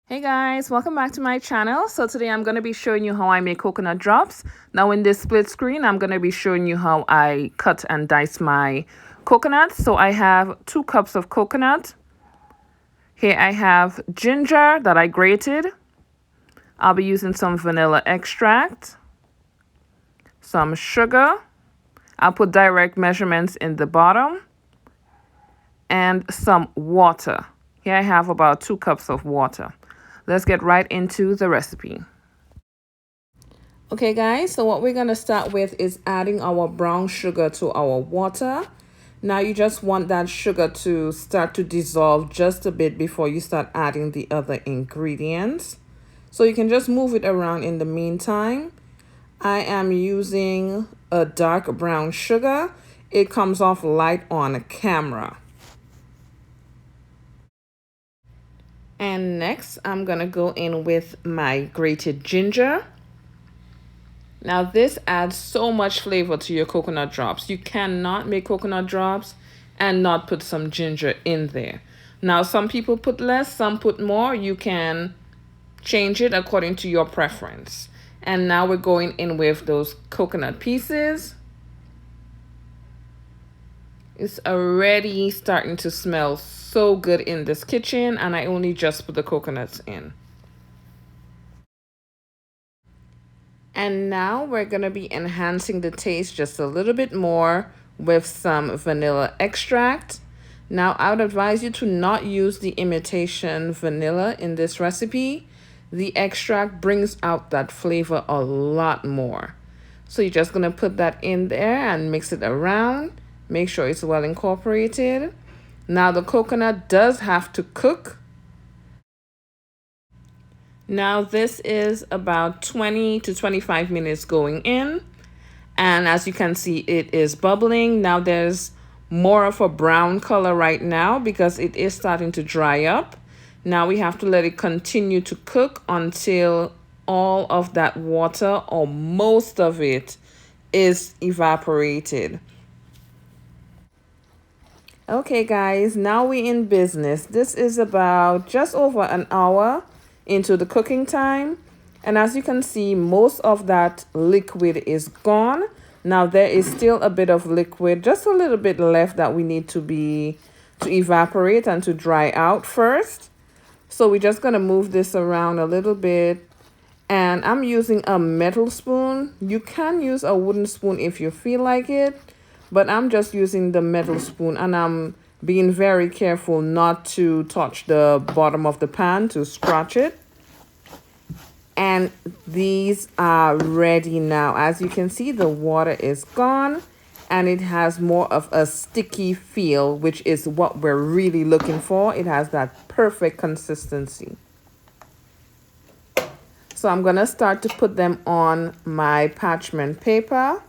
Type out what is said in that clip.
Hey guys, welcome back to my channel. So today I'm going to be showing you how I make coconut drops. Now in this split screen, I'm going to be showing you how I cut and dice my coconuts. So I have 2 cups of coconut. Here I have ginger that I grated. I'll be using some vanilla extract, some sugar. I'll put direct measurements in the bottom, and some water. Here I have about 2 cups of water. Let's get right into the recipe. Okay guys, so what we're going to start with is adding our brown sugar to our water. Now you just want that sugar to start to dissolve just a bit before you start adding the other ingredients. So you can just move it around in the meantime. I am using a dark brown sugar. It comes off light on camera. And next, I'm going to go in with my grated ginger. Now, this adds so much flavor to your coconut drops. You cannot make coconut drops and not put some ginger in there. Now, some people put less, some put more. You can change it according to your preference. And now we're going in with those coconut pieces. It's already starting to smell so good in this kitchen, and I only just put the coconuts in. And now we're going to be enhancing the taste just a little bit more with some vanilla extract. Now, I would advise you to not use the imitation vanilla in this recipe. The extract brings out that flavor a lot more. So you're just going to put that in there and mix it around. Make sure it's well incorporated. Now the coconut does have to cook. Now this is about 20 to 25 minutes going in. And as you can see, it is bubbling. Now there's more of a brown color right now because it is starting to dry up. Now we have to let it continue to cook until all of that water, or most of it, is evaporated. Okay guys, now we're in business. This is about just over an hour into the cooking time. And as you can see, most of that liquid is gone. Now there is still a bit of liquid, just a little bit left that we need to evaporate and to dry out first. So we're just going to move this around a little bit. And I'm using a metal spoon. You can use a wooden spoon if you feel like it, but I'm just using the metal spoon, and I'm being very careful not to touch the bottom of the pan to scratch it. And these are ready now. As you can see, the water is gone and it has more of a sticky feel, which is what we're really looking for. It has that perfect consistency. So I'm going to start to put them on my parchment paper.